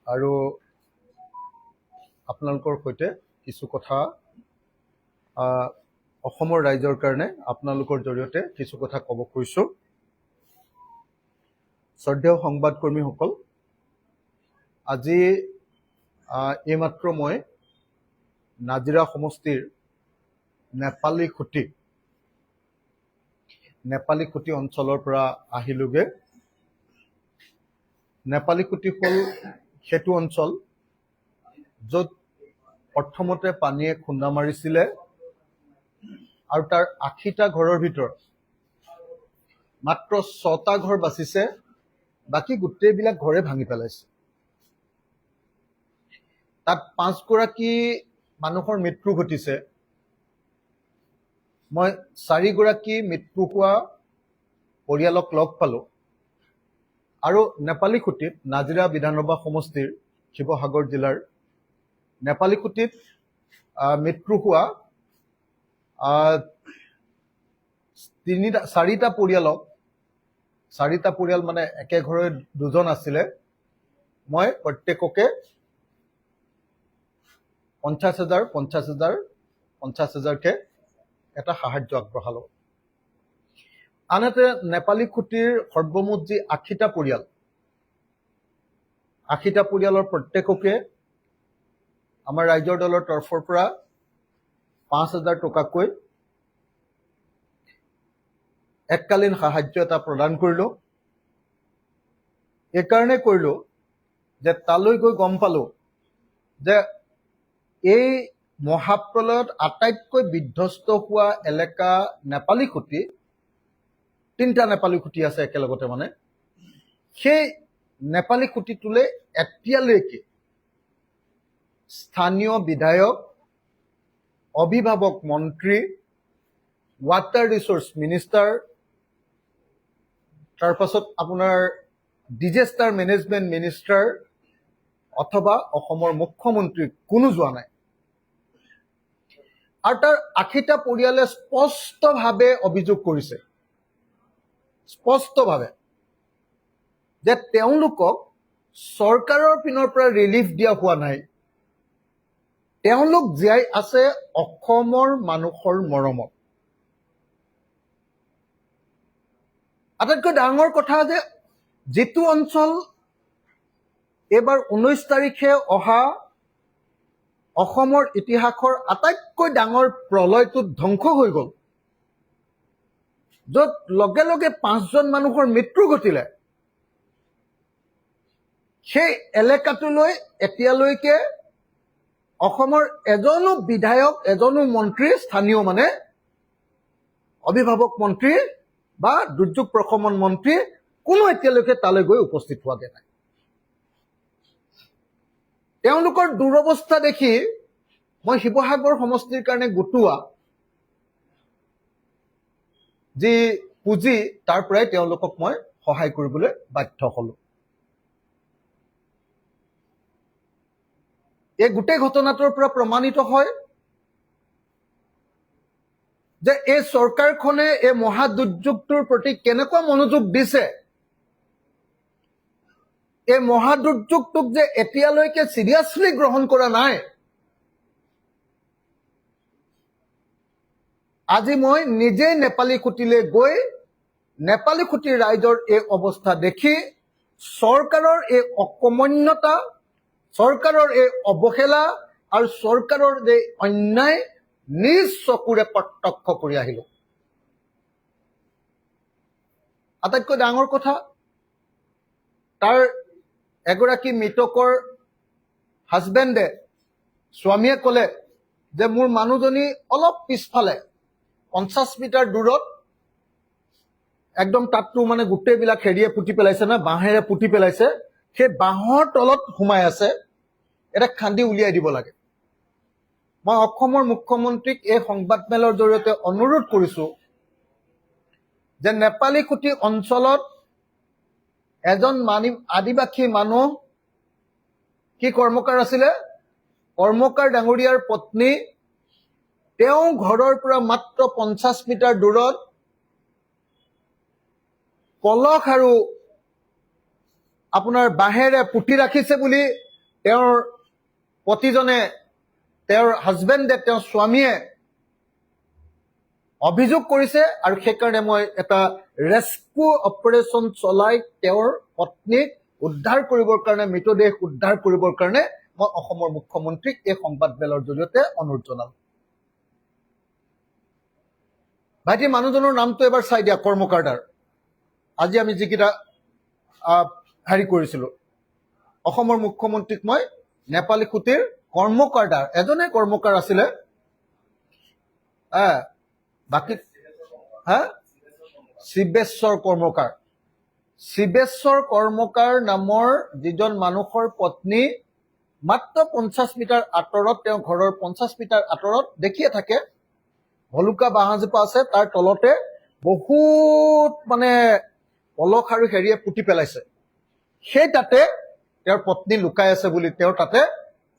আৰু আপোনালোকৰ সৈতে কিছু কথা অসমৰ ৰাইজৰ কাৰণে আপোনালোকৰ জৰিয়তে কিছু কথা ক'ব খুজিছোঁ। শ্ৰদ্ধেয় সংবাদকৰ্মীসকল, আজি এইমাত্ৰ মই নাজিৰা সমষ্টিৰ নেপালী খুটি অঞ্চলৰ পৰা আহিলোগে। নেপালী খুটি হ'ল সেইটো অঞ্চল য'ত প্ৰথমতে পানীয়ে খুন্দা মাৰিছিলে আৰু তাৰ ৮০টা ঘৰৰ ভিতৰত মাত্ৰ ৬টা ঘৰ বাচিছে, বাকী গোটেইবিলাক ঘৰে ভাঙি পেলাইছে। তাত ৫গৰাকী মানুহৰ মৃত্যু ঘটিছে। মই ৪গৰাকী মৃত্যু হোৱা পৰিয়ালক লগ পালোঁ আৰু নেপালী খুটিত, নাজিৰা বিধানসভা সমষ্টিৰ শিৱসাগৰ জিলাৰ নেপালী খুটিত মৃত্যু হোৱা ৪টা পৰিয়াল মানে একে ঘৰৰে দুজন আছিলে। মই প্ৰত্যেককে ৫০,০০০কে এটা সাহায্য আগবঢ়ালোঁ। আনহাতে নেপালী খুটিৰ সৰ্বমুঠ যি ৮০টা পৰিয়ালৰ প্ৰত্যেককে আমাৰ ৰাইজৰ দলৰ তৰফৰ পৰা ৫,০০০ টকাকৈ এককালীন সাহায্য এটা প্ৰদান কৰিলোঁ। এইকাৰণে কৰিলোঁ যে তালৈ গৈ গম পালোঁ যে এই মহাপ্ৰলয়ত আটাইতকৈ বিধ্বস্ত হোৱা এলেকা নেপালী খুটি, ৩টা নেপালী খুটি আছে একেলগতে। মানে সেই নেপালী খুটিটোলৈ এতিয়ালৈকে স্থানীয় বিধায়ক, অভিভাৱক মন্ত্ৰী, ৱাটাৰ ৰিচোৰ্চ মিনিষ্টাৰ, তাৰপাছত আপোনাৰ ডিজাষ্টাৰ মেনেজমেণ্ট মিনিষ্টাৰ অথবা অসমৰ মুখ্যমন্ত্ৰী কোনো যোৱা নাই। আৰু তাৰ ৮০টা পৰিয়ালে স্পষ্টভাৱে অভিযোগ কৰিছে, স্পষ্টভাৱে, যে তেওঁলোকক চৰকাৰৰ পিনৰ পৰা ৰিলিফ দিয়া হোৱা নাই। তেওঁলোক জীয়াই আছে অসমৰ মানুহৰ মৰমত। আটাইতকৈ ডাঙৰ কথা যে যিটো অঞ্চল এইবাৰ ১৯ তাৰিখে অহা অসমৰ ইতিহাসৰ আটাইতকৈ ডাঙৰ প্ৰলয়টোত ধ্বংস হৈ গ'ল, য'ত লগে লগে ৫জন মানুহৰ মৃত্যু ঘটিলে, সেই এলেকাটোলৈ এতিয়ালৈকে অসমৰ এজনো বিধায়ক, এজনো মন্ত্ৰী, স্থানীয় মানে অভিভাৱক মন্ত্ৰী বা দুৰ্যোগ প্ৰশমন মন্ত্ৰী কোনো এতিয়ালৈকে তালৈ গৈ উপস্থিত হোৱাগে নাই। তেওঁলোকৰ দুৰৱস্থা দেখি মই শিৱসাগৰ সমষ্টিৰ কাৰণে গোটোৱা যি পুঁজি, তাৰ পৰাই তেওঁলোকক মই সহায় কৰিবলৈ বাধ্য হ'লোঁ। এই গোটেই ঘটনাটোৰ পৰা প্ৰমাণিত হয় যে এই চৰকাৰখনে এই মহাদুৰ্যোগটোৰ প্ৰতি কেনেকুৱা মনোযোগ দিছে। এই মহাদুৰ্যোগটোক যে এতিয়ালৈকে চিৰিয়াছলি গ্ৰহণ কৰা নাই। আজি মই নিজেই নেপালী খুটিলৈ গৈ নেপালী খুটিৰ ৰাইজৰ এই অৱস্থা দেখি চৰকাৰৰ এই অকৰ্মণ্যতা, চৰকাৰৰ এই অৱহেলা আৰু চৰকাৰৰ এই অন্যায় নিজ চকুৰে প্ৰত্যক্ষ কৰি আহিলোঁ। আটাইতকৈ ডাঙৰ কথা, তাৰ এগৰাকী মৃতকৰ হাজবেণ্ডে, স্বামীয়ে ক'লে যে মোৰ মানুহজনী অলপ পিছফালে ৫০ মিটাৰ দূৰত, একদম তাততো মানে গোটেইবিলাক হেৰিয়ে পুতি পেলাইছে না, বাঁহেৰে পুতি পেলাইছে, সেই বাঁহৰ তলত সোমাই আছে, এটা খান্দি উলিয়াই দিব লাগে। মই অসমৰ মুখ্যমন্ত্ৰীক এই সংবাদমেলৰ জৰিয়তে অনুৰোধ কৰিছোঁ যে নেপালী খুটি অঞ্চলত এজন আদিবাসী মানুহ কি কৰ্মকাৰ আছিলে, কৰ্মকাৰ ডাঙৰীয়াৰ পত্নী, তেওঁ ঘৰৰ পৰা মাত্ৰ ৫০ মিটাৰ দূৰত পলস আৰু আপোনাৰ বাঁহেৰে পুতি ৰাখিছে বুলি তেওঁৰ পতিজনে, তেওঁৰ হাজবেণ্ডে, তেওঁৰ স্বামীয়ে অভিযোগ কৰিছে আৰু সেইকাৰণে মই এটা ৰেস্কিউ অপাৰেশ্যন চলাই তেওঁৰ পত্নীক উদ্ধাৰ কৰিবৰ কাৰণে, মৃতদেহ উদ্ধাৰ কৰিবৰ কাৰণে মই অসমৰ মুখ্যমন্ত্ৰীক এই সংবাদমেলৰ জৰিয়তে অনুৰোধ জনালো। ভাইটি মানুহজনৰ নামটো এবাৰ চাই দিয়া, কৰ্মকাৰ্ডাৰ। আজি আমি যিকেইটা হেৰি কৰিছিলো, অসমৰ মুখ্যমন্ত্ৰীক মই নেপালী খুঁটিৰ কৰ্মকাৰ্ডাৰ, এজনে কৰ্মকাৰ আছিলে, বাকী শিৱেশ্বৰ কৰ্মকাৰ। শিৱেশ্বৰ কৰ্মকাৰ নামৰ যিজন মানুহৰ পত্নী মাত্ৰ 50 মিটাৰ আঁতৰত, তেওঁৰ ঘৰৰ 50 মিটাৰ আঁতৰত দেখিয়ে থাকে, ভলুকা বাঁহজোপা আছে, তাৰ তলতে বহুত পলস আৰু হেৰিয়ে পুতি পেলাইছে। সেই তাতে তেওঁৰ পত্নী লুকাই আছে বুলি, তেওঁ তাতে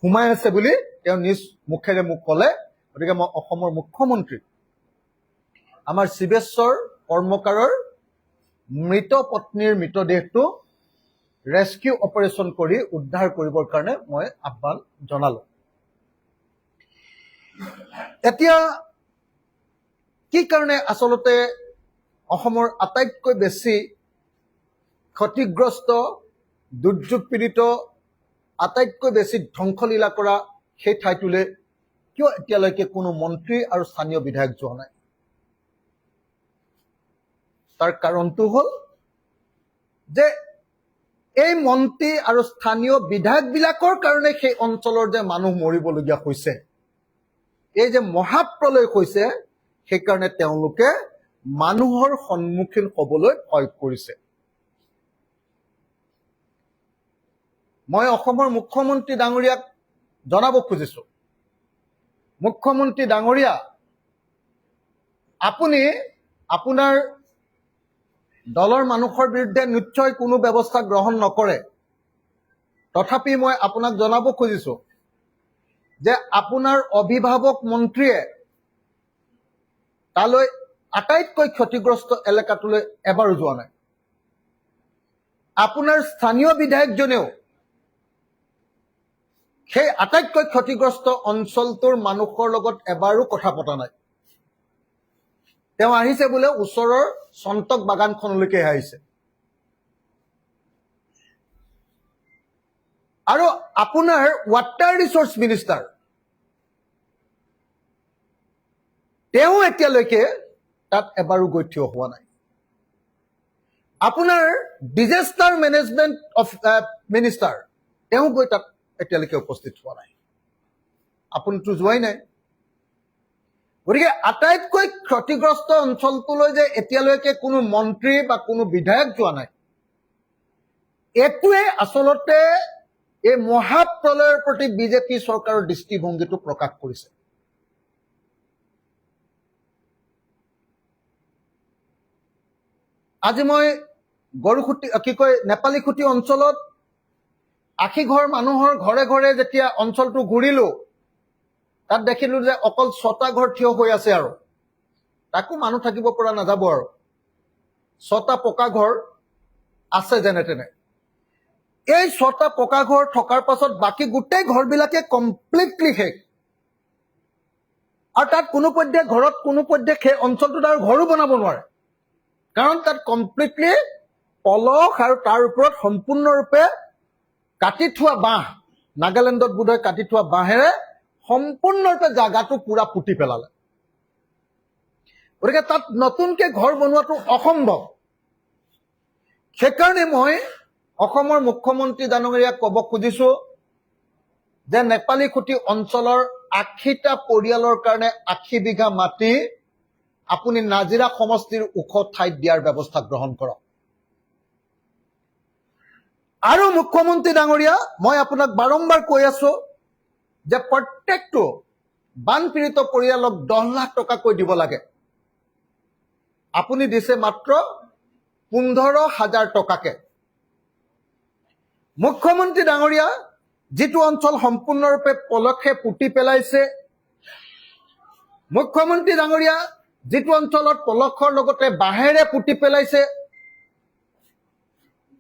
সোমাই আছে বুলি তেওঁ নিজ মুখেৰে মোক ক'লে। গতিকে মই অসমৰ মুখ্যমন্ত্ৰী আমাৰ শিৱেশ্বৰ কৰ্মকাৰৰ মৃত পত্নীৰ মৃতদেহটো ৰেস্কিউ অপাৰেশ্যন কৰি উদ্ধাৰ কৰিবৰ কাৰণে মই আহ্বান জনালো। এতিয়া কি কাৰণে আচলতে অসমৰ আটাইতকৈ বেছি ক্ষতিগ্ৰস্ত, দুৰ্যোগ পীড়িত, আটাইতকৈ বেছি ধ্বংসলীলা কৰা সেই ঠাইটোলৈ কিয় এতিয়ালৈকে কোনো মন্ত্ৰী আৰু স্থানীয় বিধায়ক যোৱা নাই? তাৰ কাৰণটো হ'ল যে এই মন্ত্ৰী আৰু স্থানীয় বিধায়কবিলাকৰ কাৰণে সেই অঞ্চলৰ যে মানুহ মৰিবলগীয়া হৈছে, এই যে মহাপ্ৰলয় হৈছে, সেইকাৰণে তেওঁলোকে মানুহৰ সন্মুখীন হ'বলৈ ভয় কৰিছে। মই অসমৰ মুখ্যমন্ত্ৰী ডাঙৰীয়াক জনাব খুজিছো, মুখ্যমন্ত্ৰী ডাঙৰীয়া, আপুনি আপোনাৰ দলৰ মানুহৰ বিৰুদ্ধে নিশ্চয় কোনো ব্যৱস্থা গ্ৰহণ নকৰে। তথাপি মই আপোনাক জনাব খুজিছো যে আপোনাৰ অভিভাৱক মন্ত্ৰীয়ে তালৈ আটাইতকৈ ক্ষতিগ্ৰস্ত এলেকাটোলৈ এবাৰো যোৱা নাই। আপোনাৰ স্থানীয় বিধায়কজনেও সেই আটাইতকৈ ক্ষতিগ্ৰস্ত অঞ্চলটোৰ মানুহৰ লগত এবাৰো কথা পতা নাই। তেওঁ আহিছে বোলে ওচৰৰ চন্তক বাগানখনলৈকে আহিছে। আৰু আপোনাৰ ৱাটাৰ ৰিচোৰ্চ মিনিষ্টাৰ, তেওঁ এতিয়ালৈকে তাত এবাৰো গৈ থিয় হোৱা নাই। আপোনাৰ ডিজাষ্টাৰ মেনেজমেণ্ট অফ মিনিষ্টাৰ, তেওঁ গৈ তাত এতিয়ালৈকে উপস্থিত হোৱা নাই। আপুনিতো যোৱাই নাই। গতিকে আটাইতকৈ ক্ষতিগ্ৰস্ত অঞ্চলটোলৈ যে এতিয়ালৈকে কোনো মন্ত্ৰী বা কোনো বিধায়ক যোৱা নাই, এইটোৱে আচলতে এই মহাপ্ৰলয়ৰ প্ৰতি বিজেপি চৰকাৰৰ দৃষ্টিভংগীটো প্ৰকাশ কৰিছে। আজি মই গৰুখুটি নেপালী খুঁটি অঞ্চলত 80 ঘৰ মানুহৰ ঘৰে ঘৰে যেতিয়া অঞ্চলটো ঘূৰিলো, তাত দেখিলো যে অকল 6টা ঘৰ থিয় হৈ আছে, আৰু তাকো মানুহ থাকিব পৰা নাযাব, আৰু 6টা পকা ঘৰ আছে যেনে তেনে। এই 6টা পকা ঘৰ থকাৰ পাছত বাকী গোটেই ঘৰবিলাকে কমপ্লিটলি শেষ। আৰু তাত ঘৰত কোনোপধ্যে সেই অঞ্চলটোত আৰু ঘৰো বনাব নোৱাৰে, কাৰণ তাত কমপ্লিটলি পলস আৰু তাৰ ওপৰত সম্পূৰ্ণৰূপে কাটি থোৱা বাঁহ, নাগালেণ্ডত বোধহয় কাটি থোৱা বাঁহেৰে সম্পূৰ্ণৰূপে জাগাটো পুৰা পুতি পেলালে। গতিকে তাত নতুনকে ঘৰ বনোৱাটো অসম্ভৱ। সেইকাৰণে মই অসমৰ মুখ্যমন্ত্ৰী ডাঙৰীয়াক ক'ব খুজিছো যে নেপালী খুঁটি অঞ্চলৰ 80টা পৰিয়ালৰ কাৰণে 80 বিঘা মাটি আপুনি নাজিৰা সমষ্টিৰ ওখ ঠাইত দিয়াৰ ব্যৱস্থা গ্ৰহণ কৰক। আৰু মুখ্যমন্ত্ৰী ডাঙৰীয়া, মই আপোনাক বাৰম্বাৰ কৈ আছো যে প্ৰত্যেকটো বানপীড়িত পৰিয়ালক 10 লাখ টকাকৈ দিব লাগে। আপুনি দিছে মাত্ৰ 15,000 টকাকে। মুখ্যমন্ত্ৰী ডাঙৰীয়া, যিটো অঞ্চল সম্পূৰ্ণৰূপে পলসে পুতি পেলাইছে, মুখ্যমন্ত্ৰী ডাঙৰীয়া, যিটো অঞ্চলত পলসৰ লগতে বাঁহেৰে পুতি পেলাইছে,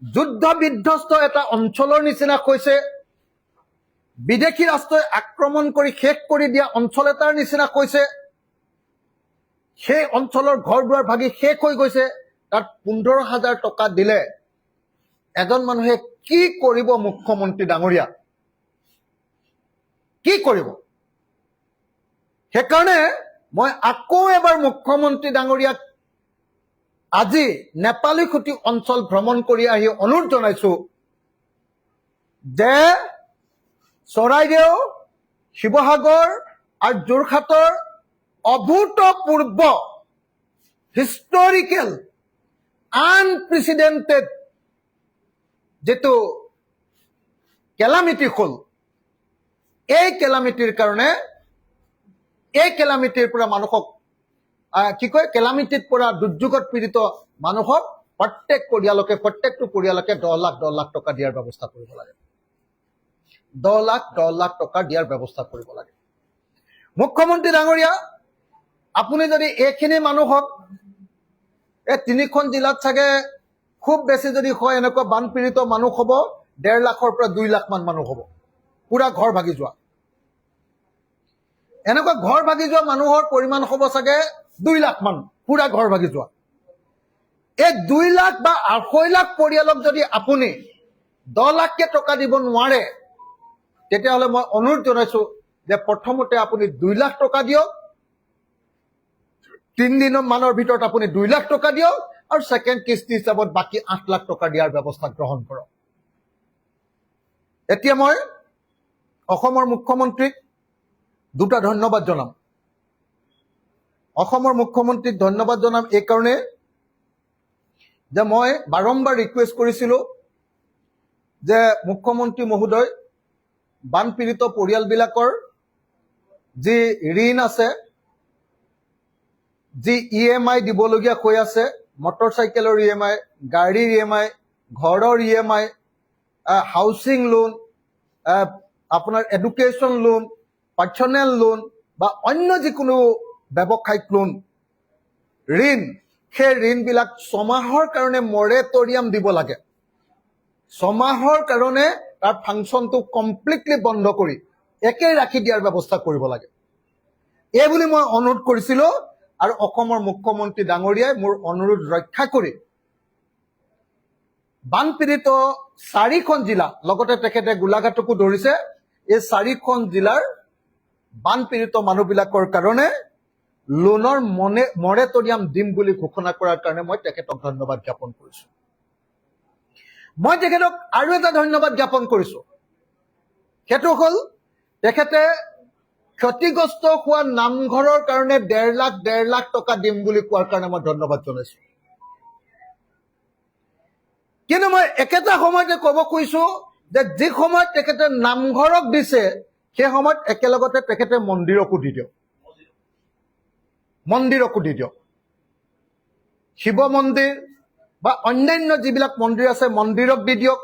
যুদ্ধ বিধ্বস্ত এটা অঞ্চলৰ নিচিনা হৈছে, বিদেশী ৰাষ্ট্ৰই আক্ৰমণ কৰি শেষ কৰি দিয়া অঞ্চল এটাৰ নিচিনা কৈছে সেই অঞ্চলৰ ঘৰ দুৱাৰ ভাগি শেষ হৈ গৈছে তাত 15,000 টকা দিলে এজন মানুহে কি কৰিব মুখ্যমন্ত্ৰী ডাঙৰীয়া কি কৰিব সেইকাৰণে মই আকৌ এবাৰ মুখ্যমন্ত্ৰী ডাঙৰীয়াক আজি নেপালী খুটি অঞ্চল ভ্ৰমণ কৰি আহি অনুৰোধ জনাইছো যে চৰাইদেউ শিৱসাগৰ আৰু যোৰহাটৰ অভূতপূৰ্ব হিষ্টৰিকেল আনপ্ৰেচিডেণ্টেড যেটো কেলামিটি হ'ল এই কেলামিটিৰ কাৰণে এই কেলামিটিৰ পৰা মানুহক কি কয় কেলামিটিত পৰা দুৰ্যোগত পীড়িত মানুহক প্ৰত্যেকটো পৰিয়ালকে 10 লাখ টকা দিয়াৰ ব্যৱস্থা কৰিব লাগে 10 লাখ টকা দিয়াৰ ব্যৱস্থা কৰিব লাগে মুখ্যমন্ত্ৰী ডাঙৰীয়া আপুনি যদি এইখিনি মানুহক এই তিনিখন জিলাত চাগে খুব বেছি যদি হয় এনেকুৱা বানপীড়িত মানুহ হ'ব 1.5 লাখৰ পৰা 2 লাখ মান মানুহ হ'ব পুৰা ঘৰ ভাগি যোৱা এনেকুৱা ঘৰ ভাগি যোৱা মানুহৰ পৰিমাণ হ'ব চাগে 2 লাখ মান পুৰা ঘৰ ভাগি যোৱা এই 2 লাখ বা 2.5 লাখ পৰিয়ালক যদি আপুনি 10 লাখকে টকা দিব নোৱাৰে তেতিয়াহ'লে মই অনুৰোধ জনাইছো যে প্ৰথমতে আপুনি 2 লাখ টকা দিয়ক 3 দিন মানৰ ভিতৰত আপুনি 2 লাখ টকা দিয়ক আৰু সেকেন্ড কিস্তি হিচাপত বাকি 8 লাখ টকা দিয়াৰ ব্যৱস্থা গ্ৰহণ কৰক এতিয়া মই অসমৰ মুখ্যমন্ত্ৰীক দুটা ধন্যবাদ জনাম অসমৰ মুখ্যমন্ত্ৰীক ধন্যবাদ জনাম এই কাৰণে যে মই বাৰম্বাৰ ৰিকুৱেষ্ট কৰিছিলো যে মুখ্যমন্ত্ৰী মহোদয় বানপীড়িত পৰিয়ালবিলাকৰ যি ঋণ আছে যি ইএমআই দিবলগীয়া হৈ আছে মটৰচাইকেলৰ ইএমআই গাড়ীৰ ইএমআই ঘৰৰ ইএমআই হাউচিং লোন আপোনাৰ এডুকেশ্যন লোন পাৰ্চনেল লোন বা অন্য যিকোনো ব্যৱসায়িক লোন ঋণ সেই ঋণবিলাক 6 মাহৰ কাৰণে মৰেটৰিয়াম দিব লাগে 6 মাহৰ কাৰণে তাৰ ফাংচনটো কমপ্লিটলি বন্ধ কৰি একে ৰাখি দিয়াৰ ব্যৱস্থা কৰিব লাগে এই বুলি মই অনুৰোধ কৰিছিলো আৰু অসমৰ মুখ্যমন্ত্ৰী ডাঙৰীয়াই মোৰ অনুৰোধ ৰক্ষা কৰি বানপীড়িত 4খন জিলা লগতে তেখেতে গোলাঘাটকো ধৰিছে এই 4খন জিলাৰ বানপীড়িত মানুহবিলাকৰ কাৰণে লোনৰ মৰেটৰিয়াম দিম বুলি ঘোষণা কৰাৰ কাৰণে মই তেখেতক ধন্যবাদ জ্ঞাপন কৰিছো মই তেখেতক আৰু এটা ধন্যবাদ জ্ঞাপন কৰিছো সেইটো হ'ল তেখেতে ক্ষতিগ্ৰস্ত হোৱা নামঘৰৰ কাৰণে 1.5 লাখ টকা দিম বুলি কোৱাৰ কাৰণে মই ধন্যবাদ জনাইছো কিন্তু মই একেটা সময়তে ক'ব কৈছো যে যি সময়ত তেখেতে নামঘৰক দিছে সেই সময়ত একেলগতে তেখেতে মন্দিৰকো দি দিয়ক শিৱ মন্দিৰ বা অন্যান্য যিবিলাক মন্দিৰ আছে মন্দিৰক দি দিয়ক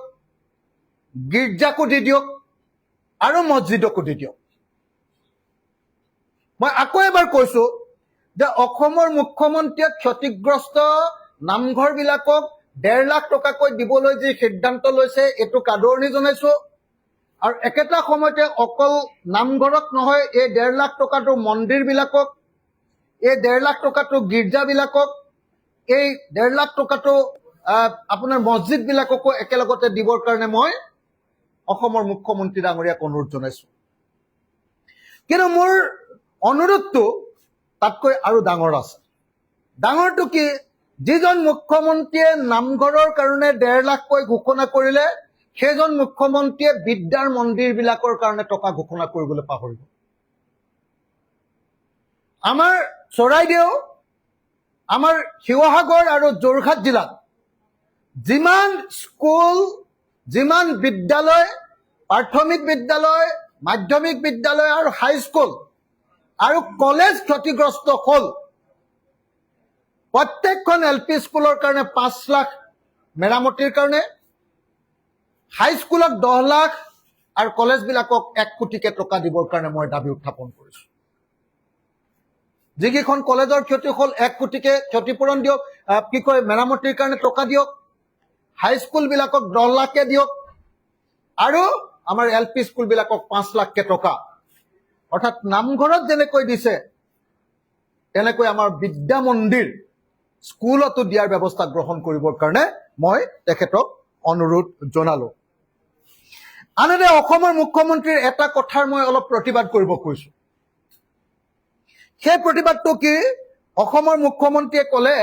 গীৰ্জাকো দি দিয়ক আৰু মছজিদকো দি দিয়ক মই আকৌ এবাৰ কৈছো যে অসমৰ মুখ্যমন্ত্ৰীয়ে ক্ষতিগ্ৰস্ত নামঘৰবিলাকক 1.5 লাখ টকাকৈ দিবলৈ যি সিদ্ধান্ত লৈছে এইটো আদৰণি জনাইছো আৰু একেটা সময়তে অকল নামঘৰক নহয় এই 1.5 লাখ টকাটো মন্দিৰবিলাকক এই 1.5 লাখ টকাটো গীৰ্জাবিলাকক এই 1.5 লাখ টকাটো আপোনাৰ মছজিদবিলাককো একেলগতে দিবৰ কাৰণে মই অসমৰ মুখ্যমন্ত্ৰী ডাঙৰীয়াক অনুৰোধ জনাইছো কিন্তু মোৰ অনুৰোধটো তাতকৈ আৰু ডাঙৰ আছে ডাঙৰটো কি যিজন মুখ্যমন্ত্ৰীয়ে নামঘৰৰ কাৰণে 1.5 লাখকৈ ঘোষণা কৰিলে সেইজন মুখ্যমন্ত্ৰীয়ে বিদ্যাৰ মন্দিৰবিলাকৰ কাৰণে টকা ঘোষণা কৰিবলৈ পাহৰিব আমাৰ চৰাইদেউ আমাৰ শিৱসাগৰ আৰু যোৰহাট জিলাত যিমান স্কুল যিমান বিদ্যালয় প্ৰাথমিক বিদ্যালয় মাধ্যমিক বিদ্যালয় আৰু হাইস্কুল আৰু কলেজ ক্ষতিগ্ৰস্ত হ'ল প্ৰত্যেকখন এলপি স্কুলৰ কাৰণে 5 লাখ মেৰামতিৰ কাৰণে হাইস্কুলত 10 লাখ আৰু কলেজবিলাকক 1 কোটিকে টকা দিবৰ কাৰণে মই দাবী উত্থাপন কৰিছো যিকেইখন কলেজৰ ক্ষতি হ'ল 1 কোটিকে ক্ষতিপূৰণ দিয়ক কি কয় মেৰামতিৰ কাৰণে টকা দিয়ক হাইস্কুলবিলাকক 10 লাখকে দিয়ক আৰু আমাৰ LP স্কুলবিলাকক 5 লাখকে টকা, অৰ্থাৎ নামঘৰত যেনেকৈ দিছে তেনেকৈ আমাৰ বিদ্যা মন্দিৰ স্কুলতো দিয়াৰ ব্যৱস্থা গ্ৰহণ কৰিবৰ কাৰণে মই তেখেতক অনুৰোধ জনালো। আনহাতে অসমৰ মুখ্যমন্ত্ৰীৰ এটা কথাৰ মই অলপ প্ৰতিবাদ কৰিব কৈছো। সেই প্ৰতিবাদটো কি? অসমৰ মুখ্যমন্ত্ৰীয়ে ক'লে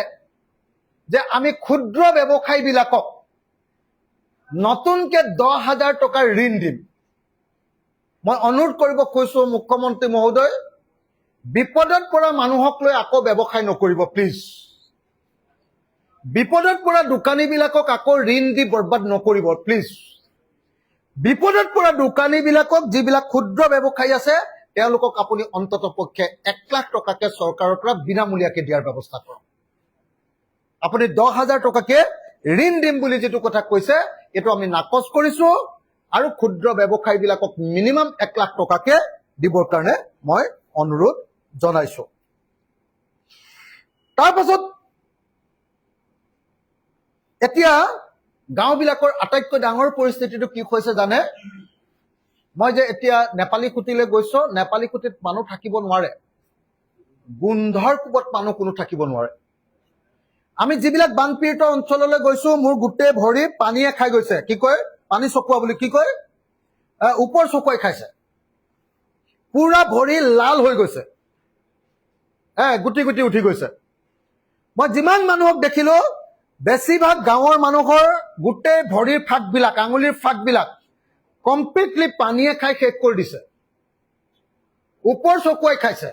যে আমি ক্ষুদ্ৰ ব্যৱসায়ীবিলাকক নতুনকে 10,000 টকাৰ ঋণ দিম। মই অনুৰোধ কৰিব কৈছো মুখ্যমন্ত্ৰী মহোদয়, বিপদত পৰা মানুহক লৈ আকৌ ব্যৱসায় নকৰিব প্লিজ। বিপদত পৰা দোকানীবিলাকক আকৌ ঋণ দি বৰবাদ নকৰিব প্লিজ। বিপদত পৰা দোকানীবিলাকক, যিবিলাক ক্ষুদ্ৰ ব্যৱসায়ী আছে, তেওঁলোকক আপুনি অন্ততপক্ষে 1 লাখ টকাকে চৰকাৰৰ পৰা বিনামূলীয়াকে দিয়াৰ ব্যৱস্থা কৰক। আপুনি 10,000 টকাকে ঋণ দিম বুলি যিটো কথা কৈছে, এইটো আমি নাকচ কৰিছো আৰু ক্ষুদ্ৰ ব্যৱসায়ীবিলাকক মিনিমাম 1 লাখ টকাকে দিবৰ কাৰণে মই অনুৰোধ জনাইছো। তাৰপাছত এতিয়া গাঁওবিলাকৰ আটাইতকৈ ডাঙৰ পৰিস্থিতিটো কি হৈছে জানে? মই যে এতিয়া নেপালী খুঁটিলৈ গৈছো, নেপালী খুঁটিত মানুহ থাকিব নোৱাৰে, গোন্ধৰ কোবত মানুহ কোনো থাকিব নোৱাৰে। আমি যিবিলাক বানপীড়িত অঞ্চললৈ গৈছো, মোৰ গোটেই ভৰি পানীয়ে খাই গৈছে। কি কয়? পানী চকোৱা বুলি কি কয়? ওপৰ চকুৱাই খাইছে, পুৰা ভৰি লাল হৈ গৈছে, গুটি গুটি উঠি গৈছে। মই যিমান মানুহক দেখিলো, বেছিভাগ গাঁৱৰ মানুহৰ গোটেই ভৰিৰ ফাকবিলাক, আঙুলিৰ ফাকবিলাক কমপ্লিটলি পানীয়ে খাই শেষ কৰি দিছে, ওপৰ চকুৱাই খাইছে।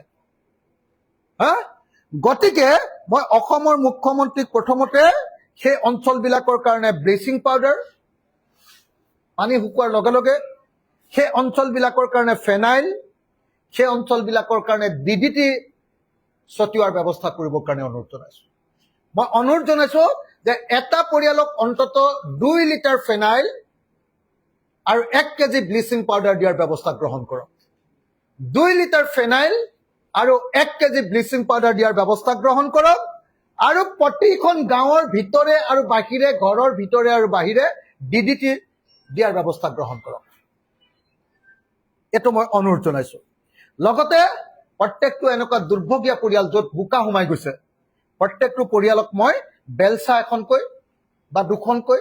গতিকে মই অসমৰ মুখ্যমন্ত্ৰীক প্ৰথমতে সেই অঞ্চলবিলাকৰ কাৰণে ব্লিচিং পাউডাৰ, পানী শুকোৱাৰ লগে লগে সেই অঞ্চলবিলাকৰ কাৰণে ফেনাইল, সেই অঞ্চলবিলাকৰ কাৰণে DDT ছটিওৱাৰ ব্যৱস্থা কৰিবৰ কাৰণে অনুৰোধ জনাইছো। মই অনুৰোধ জনাইছো যে এটা পৰিয়ালক অন্তত 2 লিটাৰ ফেনাইল আৰু 1 কেজি ব্লিচিং পাউডাৰ দিয়াৰ ব্যৱস্থা গ্ৰহণ কৰক। 2 লিটাৰ ফেনাইল আৰু 1 কেজি ব্লিচিং পাউডাৰ দিয়াৰ ব্যৱস্থা গ্ৰহণ কৰক আৰু প্ৰতিখন গাঁৱৰ ভিতৰে আৰু বাহিৰে, ঘৰৰ ভিতৰে আৰু বাহিৰে DDT দিয়াৰ ব্যৱস্থা গ্ৰহণ কৰক। এইটো মই অনুৰোধ জনাইছো। লগতে প্ৰত্যেকটো এনেকুৱা দুৰ্ভগীয়া পৰিয়াল য'ত বোকা সোমাই গৈছে, প্ৰত্যেকটো পৰিয়ালক মই বেলচা এখনকৈ বা দুখনকৈ,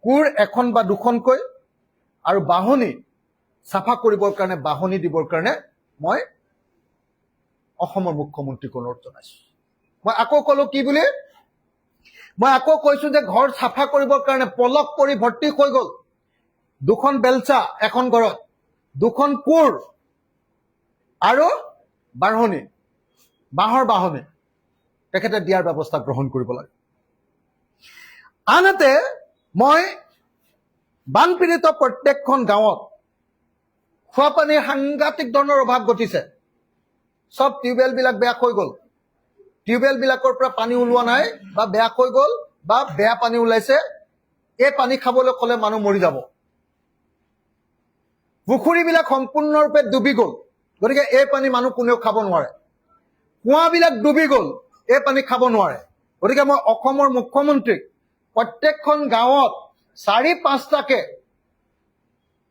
কোৰ এখন বা দুখনকৈ আৰু বাহনি চাফা কৰিবৰ কাৰণে বাহনি দিবৰ কাৰণে মই অসমৰ মুখ্যমন্ত্ৰীক অনুৰোধ জনাইছো। মই আকৌ কলো কি বুলি? মই আকৌ কৈছো যে ঘৰ চাফা কৰিবৰ কাৰণে পলক পৰি ভৰ্তি হৈ গ'ল, 2খন বেলচা এখন ঘৰত, 2খন কোৰ আৰু বাঢ়নি, বাঁহৰ বাহনি তেখেতে দিয়াৰ ব্যৱস্থা গ্ৰহণ কৰিব লাগে। আনহাতে মই বানপীড়িত প্ৰত্যেকখন গাঁৱত খোৱাপানীৰ সাংঘাতিক ধৰণৰ অভাৱ ঘটিছে। সব টিউবৱেলবিলাক বেয়া হৈ গ'ল, টিউবৱেলবিলাকৰ পৰা পানী ওলোৱা নাই বা বেয়া হৈ গ'ল বা বেয়া পানী ওলাইছে। এই পানী খাবলৈ ক'লে মানুহ মৰি যাব। পুখুৰীবিলাক সম্পূৰ্ণৰূপে ডুবি গ'ল, গতিকে এই পানী মানুহ কোনেও খাব নোৱাৰে। কুঁৱাবিলাক ডুবি গ'ল, এই পানী খাব নোৱাৰে। গতিকে মই অসমৰ মুখ্যমন্ত্ৰীক প্ৰত্যেকখন গাঁৱত 4-5টাকে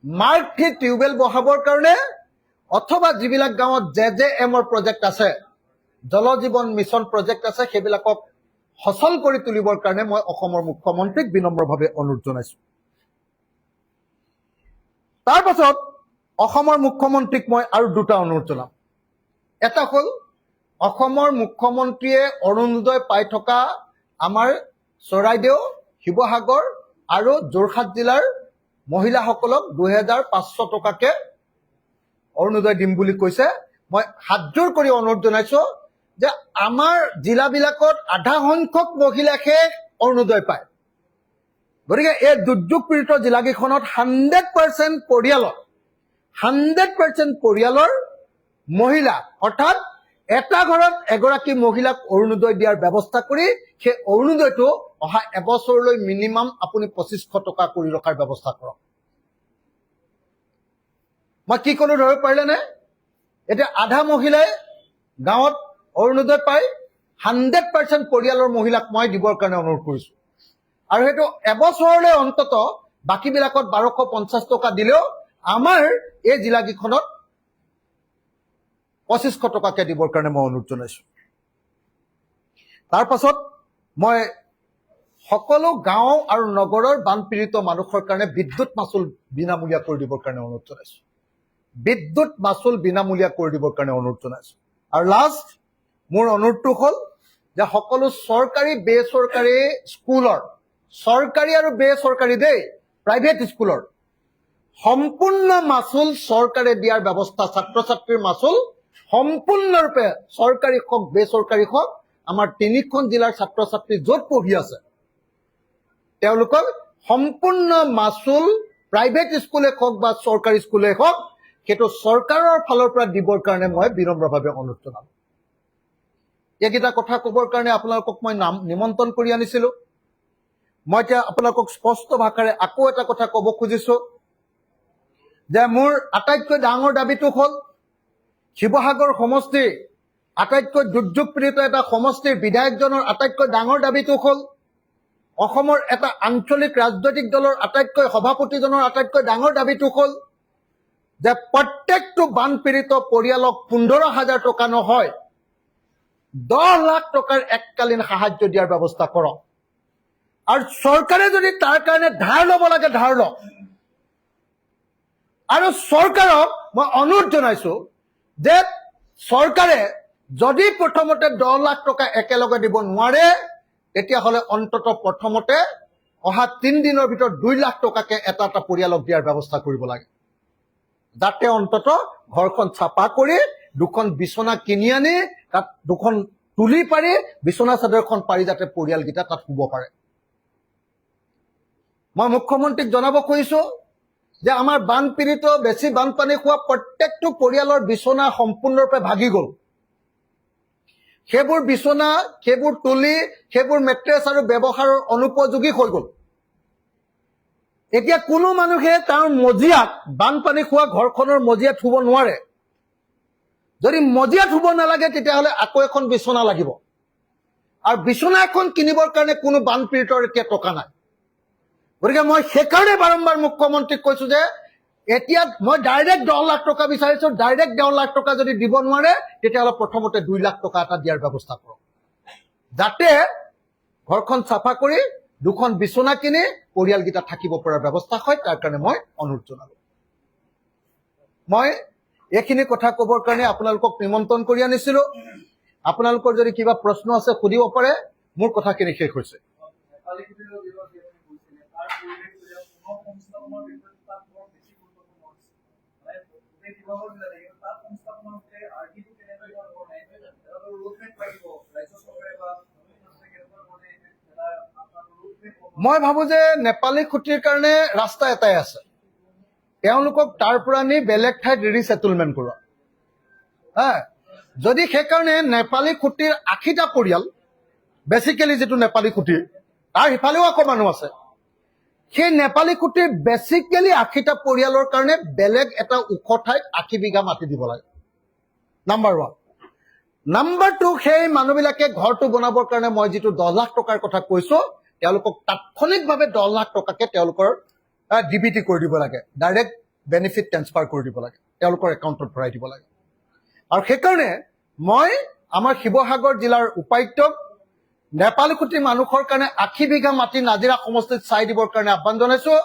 মাৰ্কথি টিউবৱেল বহাবৰ কাৰণে, অথবা যিবিলাক গাঁৱত JJMৰ প্ৰজেক্ট আছে, জল জীৱন মিছন প্ৰজেক্ট আছে, সেইবিলাকক সচল কৰি তুলিবৰ কাৰণে মই অসমৰ মুখ্যমন্ত্ৰীক বিনম্ৰভাৱে অনুৰোধ জনাইছো। তাৰ পাছত অসমৰ মুখ্যমন্ত্ৰীক মই আৰু 2টা অনুৰোধ জনাম। এটা হ'ল অসমৰ মুখ্যমন্ত্ৰীয়ে অৰুণোদয় পাই থকা আমাৰ চৰাইদেউ, শিৱসাগৰ আৰু যোৰহাট জিলাৰ মহিলাসকলক 2,500 টকাকে অৰুণোদয় দিম বুলি কৈছে। মই হাতজোৰ কৰি অনুৰোধ জনাইছো যে আমাৰ জিলাবিলাকত আধা সংখ্যক মহিলাহে অৰুণোদয় পায়। গতিকে এই দুৰ্যোগ পীড়িত জিলাকেইখনত 100% পৰিয়ালৰ মহিলা, অৰ্থাৎ এটা ঘৰত এগৰাকী মহিলাক অৰুণোদয় দিয়াৰ ব্যৱস্থা কৰি সেই অৰুণোদয়টো অহা এবছৰলৈ মিনিমাম আপুনি 2,500 টকা কৰি ৰখাৰ ব্যৱস্থা কৰক। মই কি কলো ধৰিব পাৰিলেনে? এতিয়া আধা মহিলাই গাঁৱত অৰুণোদয় পাই 100% পৰিয়ালৰ মহিলাক মই দিবৰ কাৰণে অনুৰোধ কৰিছো। আৰু সেইটো এবছৰলৈ অন্তত বাকীবিলাকত 1,250 টকা দিলেও আমাৰ এই জিলাকেইখনত 2500 টকাকৈ দিবৰ কাৰণে মই অনুৰোধ জনাইছোঁ। তাৰ পাছত মই সকলো গাঁও আৰু নগৰৰ বানপীড়িত মানুহৰ কাৰণে বিদ্যুৎ মাচুল বিনামূলীয়া কৰি দিবৰ কাৰণে অনুৰোধ জনাইছোঁ। বিদ্যুৎ মাচুল বিনামূলীয়া কৰি দিবৰ কাৰণে অনুৰোধ জনাইছোঁ। আৰু লাষ্ট মোৰ অনুৰোধটো হ'ল যে সকলো চৰকাৰী বেচৰকাৰী স্কুলৰ, চৰকাৰী আৰু বেচৰকাৰী দেই, প্ৰাইভেট স্কুলৰ সম্পূৰ্ণ মাচুল চৰকাৰে দিয়াৰ ব্যৱস্থা, ছাত্ৰ ছাত্ৰীৰ মাচুল সম্পূৰ্ণৰূপে চৰকাৰী হওক বেচৰকাৰী হওক, আমাৰ 3খন জিলাৰ ছাত্ৰ ছাত্ৰী য'ত পঢ়ি আছে তেওঁলোকক সম্পূৰ্ণ মাচুল প্ৰাইভেট স্কুলে হওক বা চৰকাৰী স্কুলে হওক সেইটো চৰকাৰৰ ফালৰ পৰা দিবৰ কাৰণে মই বিনম্ৰভাৱে অনুৰোধ জনালোঁ। এইকেইটা কথা ক'বৰ কাৰণে আপোনালোকক মই নিমন্ত্ৰণ কৰি আনিছিলোঁ। মই এতিয়া আপোনালোকক স্পষ্ট ভাষাৰে আকৌ এটা কথা ক'ব খুজিছোঁ যে মোৰ আটাইতকৈ ডাঙৰ দাবীটো হ'ল শিৱসাগৰ সমষ্টিৰ আটাইতকৈ দুৰ্যোগ পীড়িত এটা সমষ্টিৰ বিধায়কজনৰ আটাইতকৈ ডাঙৰ দাবীটো হ'ল অসমৰ এটা আঞ্চলিক ৰাজনৈতিক দলৰ আটাইতকৈ সভাপতিজনৰ আটাইতকৈ ডাঙৰ দাবীটো হ'ল যে প্ৰত্যেকটো বানপীড়িত পৰিয়ালক 15,000 টকা নহয় 10 লাখ টকাৰ এককালীন সাহায্য দিয়াৰ ব্যৱস্থা কৰক। আৰু চৰকাৰে যদি তাৰ কাৰণে ধাৰ ল'ব লাগে ধাৰ লওক। আৰু চৰকাৰক মই অনুৰোধ জনাইছোঁ যে চৰকাৰে যদি প্ৰথমতে 10 লাখ টকা একেলগে দিব নোৱাৰে তেতিয়াহ'লে অন্ততঃ প্ৰথমতে অহা 3 দিনৰ ভিতৰত 2 লাখ টকাকে এটা এটা পৰিয়ালক দিয়াৰ ব্যৱস্থা কৰিব লাগে, যাতে অন্ততঃ ঘৰখন চাফা কৰি 2খন বিচনা কিনি আনি তাত 2খন তুলি পাৰি বিচনা চাদৰখন পাৰি যাতে পৰিয়ালকেইটা তাত শুব পাৰে। মই মুখ্যমন্ত্ৰীক জনাব খুজিছোঁ যে আমাৰ বানপীড়িত বেছি বানপানী হোৱা প্ৰত্যেকটো পৰিয়ালৰ বিচনা সম্পূৰ্ণৰূপে ভাগি গ'ল। সেইবোৰ বিচনা, সেইবোৰ তুলি, সেইবোৰ মেট্ৰেছ আৰু ব্যৱহাৰৰ অনুপযোগী হৈ গ'ল। এতিয়া কোনো মানুহে তাৰ মজিয়াত, বানপানী হোৱা ঘৰখনৰ মজিয়াত শুব নোৱাৰে। যদি মজিয়াত শুব নালাগে তেতিয়াহ'লে আকৌ এখন বিচনা লাগিব। আৰু বিচনা এখন কিনিবৰ কাৰণে কোনো বানপীড়িতৰ এতিয়া টকা নাই। গতিকে মই সেইকাৰণে বাৰম্বাৰ মুখ্যমন্ত্ৰীক কৈছোঁ যে এতিয়া মই ডাইৰেক্ট 10 লাখ টকা বিচাৰিছোঁ। ডাইৰেক্ট 10 লাখ টকা যদি দিব নোৱাৰে তেতিয়াহ'লে প্ৰথমতে 2 লাখ টকা এটা দিয়াৰ ব্যৱস্থা কৰক, যাতে ঘৰখন চাফা কৰি 2খন বিচনা কিনি পৰিয়ালকেইটা থাকিব পৰাৰ ব্যৱস্থা হয়। তাৰ কাৰণে মই অনুৰোধ জনালোঁ। মই এইখিনি কথা ক'বৰ কাৰণে আপোনালোকক নিমন্ত্ৰণ কৰি আনিছিলোঁ। আপোনালোকৰ যদি কিবা প্ৰশ্ন আছে সুধিব পাৰে। মোৰ কথাখিনি শেষ হৈছে। মই ভাবো যে নেপালী খুঁটিৰ কাৰণে ৰাস্তা এটাই আছে, তেওঁলোকক তাৰ পৰা নি বেলেগ ঠাইত ৰিছেটেলমেণ্ট কৰোৱা। যদি সেইকাৰণে নেপালী খুঁটিৰ 80টা পৰিয়াল, বেচিকেলি যিটো নেপালী খুঁটিৰ, তাৰ সিফালেও আকৌ মানুহ আছে, সেই নেপালী খুঁটিৰ বেচিকেলি 80টা পৰিয়ালৰ কাৰণে বেলেগ এটা ওখ ঠাইত 80 বিঘা মাটি দিব লাগে, নাম্বাৰ 1। নাম্বাৰ 2, সেই মানুহবিলাকে ঘৰটো বনাবৰ কাৰণে মই যিটো 10 লাখ টকাৰ কথা কৈছোঁ, তেওঁলোকক তাৎক্ষণিকভাৱে 10 লাখ টকাকে তেওঁলোকৰ ডিবিটি কৰি দিব লাগে, ডাইৰেক্ট বেনিফিট ট্ৰেন্সফাৰ কৰি দিব লাগে, তেওঁলোকৰ একাউণ্টত ভৰাই দিব লাগে। আৰু সেইকাৰণে মই আমাৰ শিৱসাগৰ জিলাৰ উপায়ুক্তক নেপালী খুঁটি মানুহৰ কাৰণে 80 বিঘা মাটি নাজিৰা সমষ্টিত চাই দিবৰ কাৰণে আহ্বান জনাইছোঁ।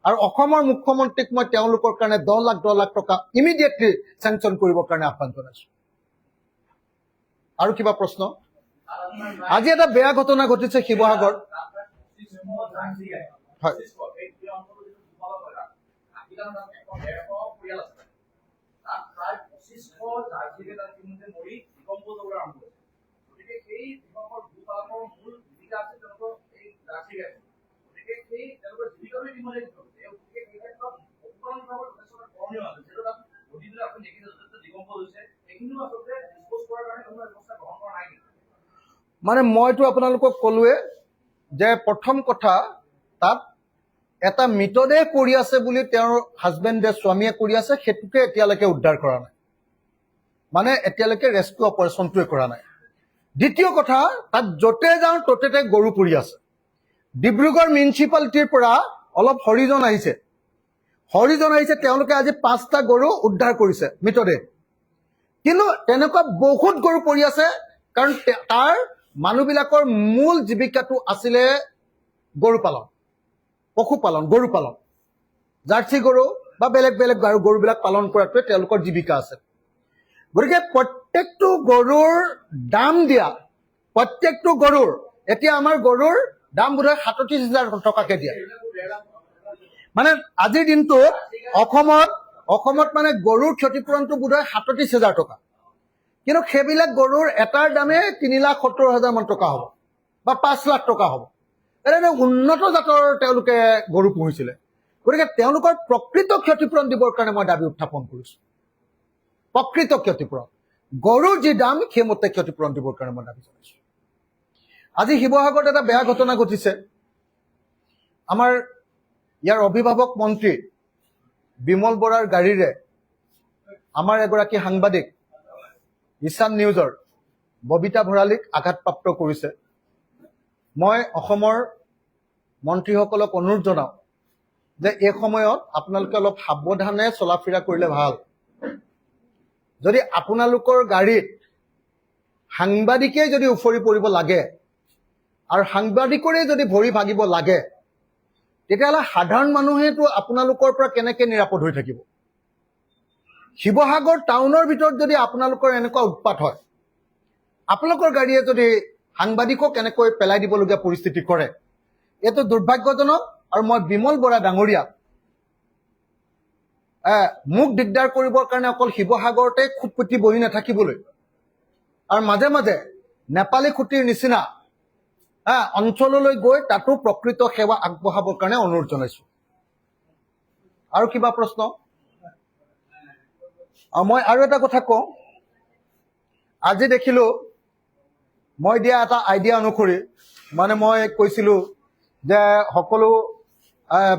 আৰু অসমৰ মুখ্যমন্ত্ৰীক মই তেওঁলোকৰ কাৰণে 10 লাখ টকা ইমিডিয়েটলি চেংচন কৰিবৰ কাৰণে আহ্বান জনাইছোঁ। আৰু কিবা প্ৰশ্ন? আজি এটা বেয়া ঘটনা ঘটিছে শিৱসাগৰ। হয়, মানে মইতো আপোনালোকক ক'লোৱে যে প্ৰথম কথা, তাত এটা মৃতদেহ কৰি আছে বুলি তেওঁৰ হাজবেণ্ডে, স্বামীয়ে কৰি আছে, সেইটোকে এতিয়ালৈকে উদ্ধাৰ কৰা নাই, মানে এতিয়ালৈকে ৰেস্কিউ অপাৰেশ্যনটোৱে কৰা নাই। দ্বিতীয় কথা, তাত য'তে যাওঁ ত'তে গৰু পৰি আছে। ডিব্ৰুগড় মিউনিচিপালিটিৰ পৰা অলপ হৰিজন আহিছে, হৰিজন আহিছে, তেওঁলোকে আজি 5টা গৰু উদ্ধাৰ কৰিছে মৃতদেহ। কিন্তু তেনেকুৱা বহুত গৰু পৰি আছে, কাৰণ তাৰ মানুহবিলাকৰ মূল জীৱিকাটো আছিলে গৰু পালন, পশুপালন, গৰু পালন, জাৰ্চি গৰু বা বেলেগ বেলেগ গৰুবিলাক পালন কৰাটোৱে তেওঁলোকৰ জীৱিকা আছে। গতিকে প্ৰত্যেকটো গৰুৰ দাম দিয়া, প্ৰত্যেকটো গৰুৰ, এতিয়া আমাৰ গৰুৰ দাম বোধহয় 37,000 টকাকে দিয়ে। মানে আজিৰ দিনটোত অসমত মানে গৰুৰ ক্ষতিপূৰণটো বোধহয় 37,000 টকা। কিন্তু সেইবিলাক গৰুৰ এটাৰ দামে 3,70,000 মান টকা হ'ব বা 5 লাখ টকা হ'ব। এনে উন্নত জাতৰ তেওঁলোকে গৰু পুহিছিলে। গতিকে তেওঁলোকৰ প্ৰকৃত ক্ষতিপূৰণ দিবৰ কাৰণে মই দাবী উত্থাপন কৰিছো। প্ৰকৃত ক্ষতিপূৰণ, গৰুৰ যি দাম সেইমতে ক্ষতিপূৰণ দিবৰ কাৰণে মই দাবী জনাইছো। আজি শিৱসাগৰত এটা বেয়া ঘটনা ঘটিছে। আমাৰ ইয়াৰ অভিভাৱক মন্ত্ৰী বিমল বৰাৰ গাড়ীৰে আমাৰ এগৰাকী সাংবাদিক ঈশান নিউজৰ ববিতা ভৰালীক আঘাতপ্ৰাপ্ত কৰিছে। মই অসমৰ মন্ত্ৰীসকলক অনুৰোধ জনাওঁ যে এই সময়ত আপোনালোকে অলপ সাৱধানে চলা ফিৰা কৰিলে ভাল। যদি আপোনালোকৰ গাড়ীত সাংবাদিকেই যদি উফৰি পৰিব লাগে আৰু সাংবাদিকৰে যদি ভৰি ভাগিব লাগে, তেতিয়াহ'লে সাধাৰণ মানুহেতো আপোনালোকৰ পৰা কেনেকৈ নিৰাপদ হৈ থাকিব? শিৱসাগৰ টাউনৰ ভিতৰত যদি আপোনালোকৰ এনেকুৱা উৎপাত হয়, আপোনালোকৰ গাড়ীয়ে যদি সাংবাদিকক এনেকৈ পেলাই দিবলগীয়া পৰিস্থিতি কৰে, এইটো দুৰ্ভাগ্যজনক। আৰু মই বিমল বৰা ডাঙৰীয়াক মোক দিগদাৰ কৰিবৰ কাৰণে অকল শিৱসাগৰতে খুট পুতি বহি নাথাকিবলৈ আৰু মাজে মাজে নেপালী খুঁটিৰ নিচিনা অঞ্চললৈ গৈ তাতো প্ৰকৃত সেৱা আগবঢ়াবৰ কাৰণে অনুৰোধ জনাইছো। আৰু কিবা প্ৰশ্ন? মই আৰু এটা কথা কওঁ। আজি দেখিলো, মই দিয়া এটা আইডিয়া অনুসৰি, মানে মই কৈছিলো যে সকলো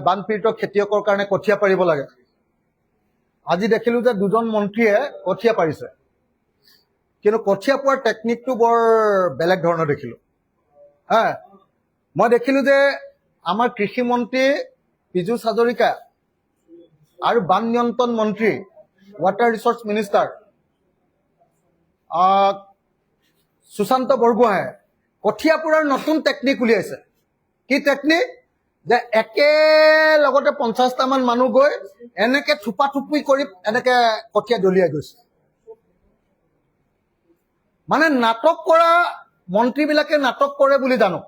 বানপীড়িত খেতিয়কৰ কাৰণে কঠীয়া পাৰিব লাগে। আজি দেখিলো যে 2জন মন্ত্ৰীয়ে কঠীয়া পাৰিছে, কিন্তু কঠীয়া পোৱাৰ টেকনিকটো বৰ বেলেগ ধৰণৰ দেখিলো। মই দেখিলো যে আমাৰ কৃষি মন্ত্ৰী পীযুষ হাজৰিকা আৰু বান নিয়ন্ত্ৰণ মন্ত্ৰী ৱাটাৰ ৰিচোৰ্চ মিনিষ্টাৰ সুশান্ত বৰগোহাঁয়ে কঠীয়া পোৱাৰ নতুন টেকনিক উলিয়াইছে। কি টেকনিক? যে একেলগতে 50টা মান মানুহ গৈ এনেকে থোপা থুপি কৰি এনেকে কঠীয়া দলিয়াই গৈছে। মানে নাটক কৰা মন্ত্ৰীবিলাকে নাটক কৰে বুলি জানো,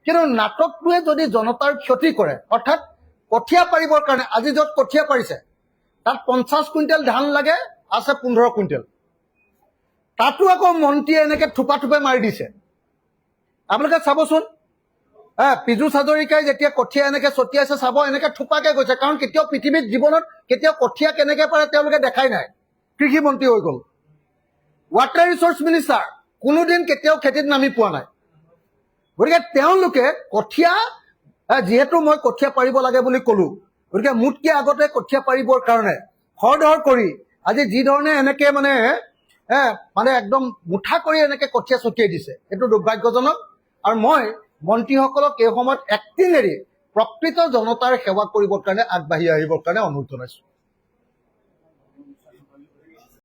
কিন্তু নাটকটোৱে যদি জনতাৰ ক্ষতি কৰে, অৰ্থাৎ কঠীয়া পাৰিবৰ কাৰণে আজি য'ত কঠীয়া পাৰিছে তাত 50 কুইণ্টেল ধান লাগে, আছে 15 কুইণ্টেল, তাতো আকৌ মন্ত্ৰীয়ে এনেকে থোপা থোপে মাৰি দিছে। আপোনালোকে চাবচোন, পীযুষ হাজৰিকাই যেতিয়া কঠীয়া এনেকে ছটিয়াইছে চাব, এনেকে থোপাকে গৈছে। কাৰণ কেতিয়াও পৃথিৱীত জীৱনত কেতিয়াও কঠীয়া কেনেকে পাৰে তেওঁলোকে দেখাই নাই। কৃষি মন্ত্ৰী হৈ গ'ল। ৱাটাৰ ৰিচোৰ্চ মিনিষ্টাৰ কোনোদিন কেতিয়াও খেতিত নামি পোৱা নাই। গতিকে তেওঁলোকে কঠীয়া, যিহেতু মই কঠীয়া পাৰিব লাগে বুলি ক'লো, গতিকে মোতকৈ আগতে কঠীয়া পাৰিবৰ কাৰণে খৰধৰ কৰি আজি যি ধৰণে এনেকে মানে একদম মুঠা কৰি এনেকে কঠীয়া ছটিয়াই দিছে, এইটো দুৰ্ভাগ্যজনক। আৰু মই মন্ত্ৰীসকলক এই সময়ত এক্টিং এৰি প্ৰকৃত জনতাৰ সেৱা কৰিবৰ কাৰণে আগবাঢ়ি আহিবৰ কাৰণে অনুৰোধ জনাইছো।